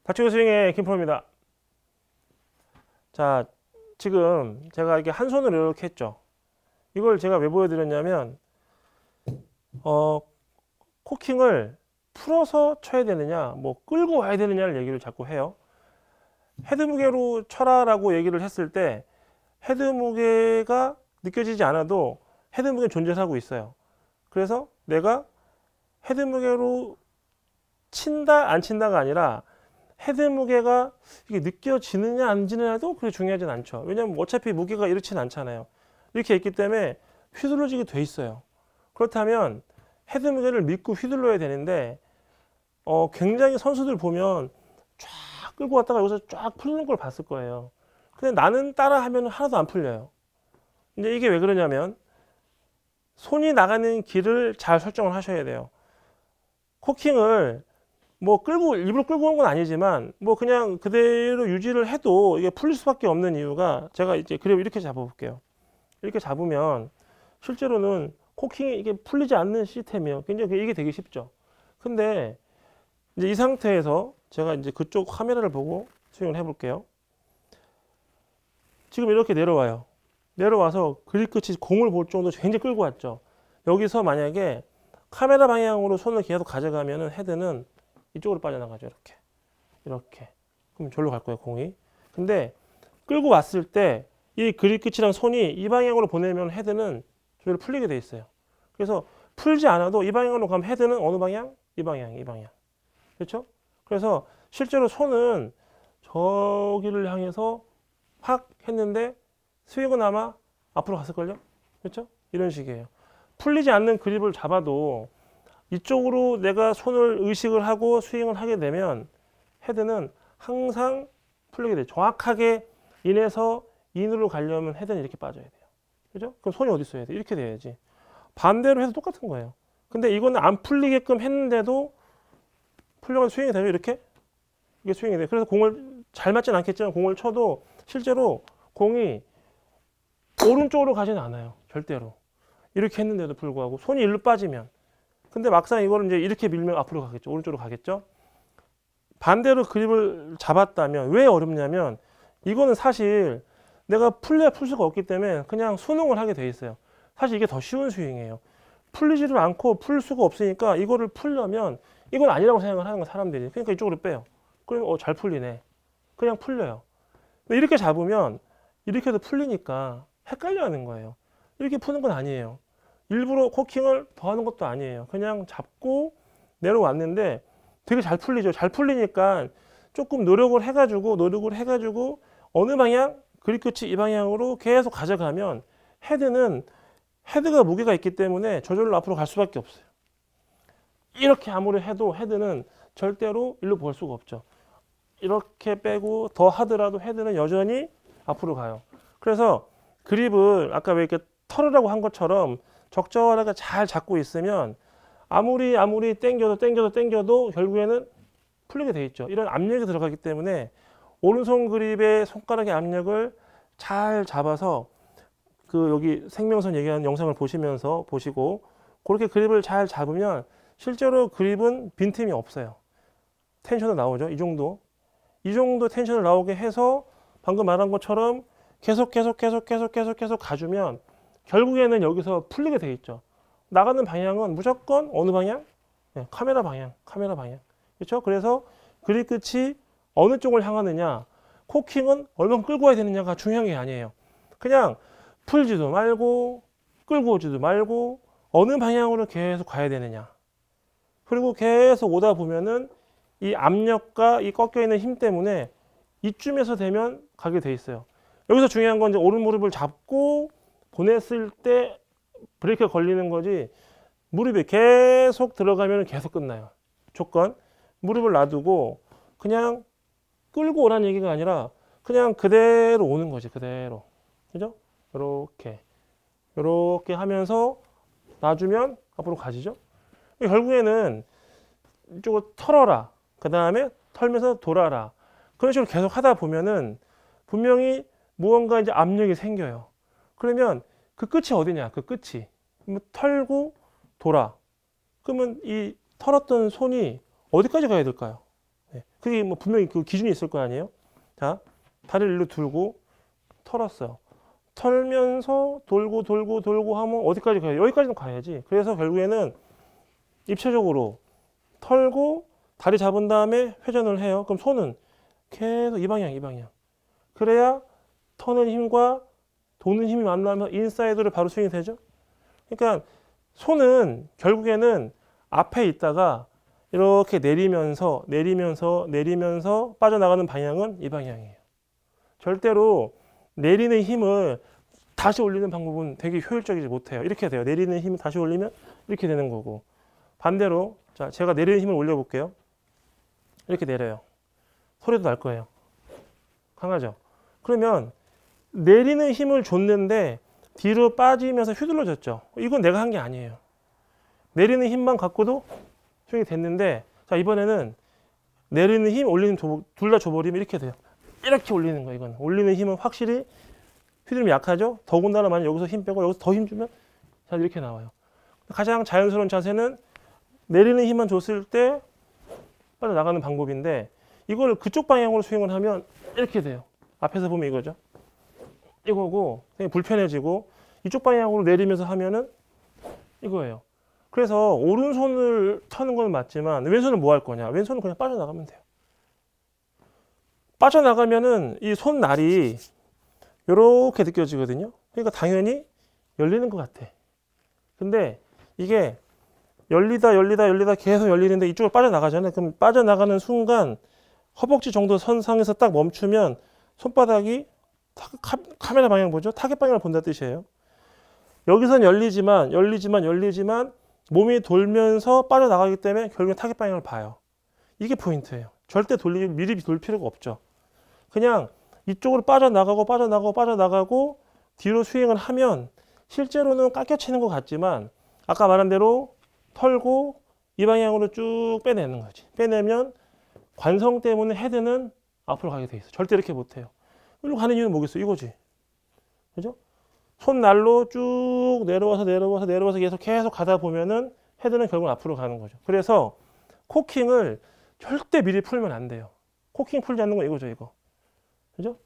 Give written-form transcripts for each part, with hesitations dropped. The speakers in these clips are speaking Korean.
가축 스윙의 김프로입니다. 자, 지금 제가 이렇게 한 손으로 이렇게 했죠. 이걸 제가 왜 보여드렸냐면, 코킹을 풀어서 쳐야 되느냐, 뭐 끌고 와야 되느냐를 얘기를 자꾸 해요. 헤드 무게로 쳐라라고 얘기를 했을 때 헤드 무게가 느껴지지 않아도 헤드 무게는 존재하고 있어요. 그래서 내가 헤드 무게로 친다 안 친다가 아니라 헤드 무게가 이게 느껴지느냐 안 지느냐도 그렇게 중요하진 않죠. 왜냐면 어차피 무게가 이렇진 않잖아요. 이렇게 있기 때문에 휘둘러지게 돼 있어요. 그렇다면 헤드 무게를 믿고 휘둘러야 되는데 굉장히 선수들 보면 쫙 끌고 왔다가 여기서 쫙 풀리는 걸 봤을 거예요. 근데 나는 따라 하면 하나도 안 풀려요. 이제 이게 왜 그러냐면 손이 나가는 길을 잘 설정을 하셔야 돼요. 코킹을 뭐 일부러 끌고 온 건 아니지만 뭐 그냥 그대로 유지를 해도 이게 풀릴 수밖에 없는 이유가, 제가 이제 그립을 이렇게 잡아볼게요. 이렇게 잡으면 실제로는 코킹이 이게 풀리지 않는 시스템이에요. 굉장히 이게 되게 쉽죠. 근데 이제 이 상태에서 제가 이제 그쪽 카메라를 보고 스윙을 해볼게요. 지금 이렇게 내려와요. 내려와서 그립 끝이 공을 볼 정도로 굉장히 끌고 왔죠. 여기서 만약에 카메라 방향으로 손을 계속 가져가면은 헤드는 이쪽으로 빠져나가죠. 이렇게 그럼 절로 갈 거예요, 공이. 근데 끌고 왔을 때 이 그립 끝이랑 손이 이 방향으로 보내면 헤드는 저기로 풀리게 돼 있어요. 그래서 풀지 않아도 이 방향으로 가면 헤드는 어느 방향? 이 방향. 그렇죠? 그래서 실제로 손은 저기를 향해서 확 했는데 스윙은 아마 앞으로 갔을걸요? 그렇죠? 이런 식이에요. 풀리지 않는 그립을 잡아도 이쪽으로 내가 손을 의식을 하고 스윙을 하게 되면 헤드는 항상 풀리게 돼요. 정확하게 인에서 인으로 가려면 헤드는 이렇게 빠져야 돼요. 그죠? 그럼 손이 어디 있어야 돼? 이렇게 돼야지. 반대로 해도 똑같은 거예요. 근데 이거는 안 풀리게끔 했는데도 풀려가지고 스윙이 되죠. 이렇게? 이게 스윙이 돼요. 그래서 공을 잘 맞진 않겠지만 공을 쳐도 실제로 공이 오른쪽으로 가지는 않아요. 절대로. 이렇게 했는데도 불구하고 손이 일로 빠지면. 근데 막상 이거를 이제 이렇게 밀면 앞으로 가겠죠. 오른쪽으로 가겠죠. 반대로 그립을 잡았다면 왜 어렵냐면 이거는 사실 내가 풀려야 풀 수가 없기 때문에 그냥 순응을 하게 돼 있어요. 사실 이게 더 쉬운 스윙이에요. 풀리지를 않고 풀 수가 없으니까 이거를 풀려면 이건 아니라고 생각을 하는 거 사람들이. 그러니까 이쪽으로 빼요. 그러면 잘 풀리네. 그냥 풀려요. 이렇게 잡으면 이렇게 해도 풀리니까 헷갈려 하는 거예요. 이렇게 푸는 건 아니에요. 일부러 코킹을 더 하는 것도 아니에요. 그냥 잡고 내려왔는데 되게 잘 풀리죠. 잘 풀리니까 조금 노력을 해가지고 어느 방향? 그립 끝이 이 방향으로 계속 가져가면 헤드가 무게가 있기 때문에 저절로 앞으로 갈 수밖에 없어요. 이렇게 아무리 해도 헤드는 절대로 일로 볼 수가 없죠. 이렇게 빼고 더 하더라도 헤드는 여전히 앞으로 가요. 그래서 그립을 아까 왜 이렇게 털으라고 한 것처럼 적절하게 잘 잡고 있으면 아무리 당겨도 결국에는 풀리게 돼 있죠. 이런 압력이 들어가기 때문에 오른손 그립의 손가락의 압력을 잘 잡아서 여기 생명선 얘기하는 영상을 보시고 그렇게 그립을 잘 잡으면 실제로 그립은 빈틈이 없어요. 텐션도 나오죠. 이 정도 텐션을 나오게 해서 방금 말한 것처럼 계속 가주면 결국에는 여기서 풀리게 돼 있죠. 나가는 방향은 무조건 어느 방향? 네, 카메라 방향. 그렇죠? 그래서 그립 끝이 어느 쪽을 향하느냐, 코킹은 얼마나 끌고 와야 되느냐가 중요한 게 아니에요. 그냥 풀지도 말고 끌고 오지도 말고 어느 방향으로 계속 가야 되느냐. 그리고 계속 오다 보면은 이 압력과 이 꺾여 있는 힘 때문에 이쯤에서 되면 가게 돼 있어요. 여기서 중요한 건 이제 오른 무릎을 잡고 보냈을 때 브레이크가 걸리는 거지, 무릎이 계속 들어가면 계속 끝나요. 조건, 무릎을 놔두고 그냥 끌고 오라는 얘기가 아니라 그냥 그대로 오는 거지. 그대로. 그죠? 이렇게 하면서 놔주면 앞으로 가지죠. 결국에는 이쪽을 털어라. 그 다음에 털면서 돌아라. 그런 식으로 계속 하다 보면은 분명히 무언가 이제 압력이 생겨요. 그러면 그 끝이 어디냐? 그 끝이. 털고 돌아. 그러면 이 털었던 손이 어디까지 가야 될까요? 네. 그게 뭐 분명히 그 기준이 있을 거 아니에요. 자, 다리를 일로 들고 털었어요. 털면서 돌고 돌고 돌고 하면 어디까지 가요? 여기까지는 가야지. 그래서 결국에는 입체적으로 털고 다리 잡은 다음에 회전을 해요. 그럼 손은 계속 이 방향, 이 방향. 그래야 터는 힘과 도는 힘이 만나면 인사이드로 바로 스윙이 되죠. 그러니까 손은 결국에는 앞에 있다가 이렇게 내리면서 내리면서 내리면서 빠져나가는 방향은 이 방향이에요. 절대로 내리는 힘을 다시 올리는 방법은 되게 효율적이지 못해요. 이렇게 돼요. 내리는 힘을 다시 올리면 이렇게 되는 거고, 반대로 자, 제가 내리는 힘을 올려볼게요. 이렇게 내려요. 소리도 날 거예요. 강하죠? 그러면 내리는 힘을 줬는데 뒤로 빠지면서 휘둘러졌죠. 이건 내가 한 게 아니에요. 내리는 힘만 갖고도 스윙이 됐는데, 자, 이번에는 내리는 힘, 올리는 힘 둘 다 줘버리면 이렇게 돼요. 이렇게 올리는 거예요. 이건 올리는 힘은 확실히 휘두르면 약하죠. 더군다나 만약 여기서 힘 빼고 여기서 더 힘 주면 자, 이렇게 나와요. 가장 자연스러운 자세는 내리는 힘만 줬을 때 빠져나가는 방법인데, 이걸 그쪽 방향으로 스윙을 하면 이렇게 돼요. 앞에서 보면 이거죠. 이거고 되게 불편해지고, 이쪽 방향으로 내리면서 하면은 이거예요. 그래서 오른손을 터는 건 맞지만 왼손은 뭐 할 거냐? 왼손은 그냥 빠져나가면 돼요. 빠져나가면은 이 손날이 이렇게 느껴지거든요. 그러니까 당연히 열리는 것 같아. 근데 이게 열리다 열리다 열리다 계속 열리는데 이쪽으로 빠져나가잖아요. 그럼 빠져나가는 순간 허벅지 정도 선상에서 딱 멈추면 손바닥이 카메라 방향 보죠? 타겟 방향을 본다는 뜻이에요. 여기선 열리지만 몸이 돌면서 빠져나가기 때문에 결국엔 타겟 방향을 봐요. 이게 포인트예요. 절대 미리 돌 필요가 없죠. 그냥 이쪽으로 빠져나가고 뒤로 스윙을 하면 실제로는 깎여치는 것 같지만 아까 말한 대로 털고 이 방향으로 쭉 빼내는 거지. 빼내면 관성 때문에 헤드는 앞으로 가게 돼 있어. 절대 이렇게 못해요. 이리로 가는 이유는 뭐겠어? 이거지. 그죠? 손날로 쭉 내려와서 계속 가다 보면은 헤드는 결국 앞으로 가는 거죠. 그래서 코킹을 절대 미리 풀면 안 돼요. 코킹 풀지 않는 거 이거죠, 이거. 그죠?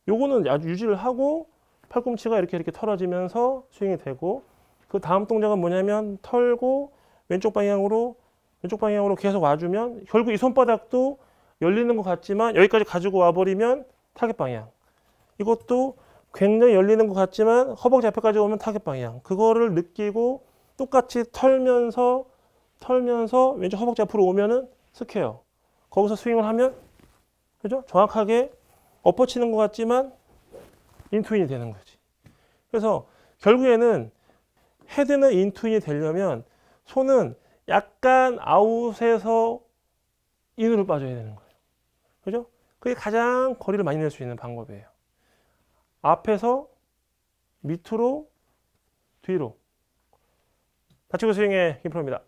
요거는 아주 유지를 하고 팔꿈치가 이렇게 털어지면서 스윙이 되고, 그 다음 동작은 뭐냐면 털고 왼쪽 방향으로 계속 와주면 결국 이 손바닥도 열리는 것 같지만 여기까지 가지고 와버리면 타겟 방향. 이것도 굉장히 열리는 것 같지만 허벅지 앞에까지 오면 타겟 방향. 그거를 느끼고 똑같이 털면서 왼쪽 허벅지 앞으로 오면은 스퀘어. 거기서 스윙을 하면, 그죠? 정확하게 엎어치는 것 같지만 인투인이 되는 거지. 그래서 결국에는 헤드는 인투인이 되려면 손은 약간 아웃에서 인으로 빠져야 되는 거예요. 그죠? 그게 가장 거리를 많이 낼 수 있는 방법이에요. 앞에서 밑으로 뒤로. 다치고 스윙의 김프로입니다.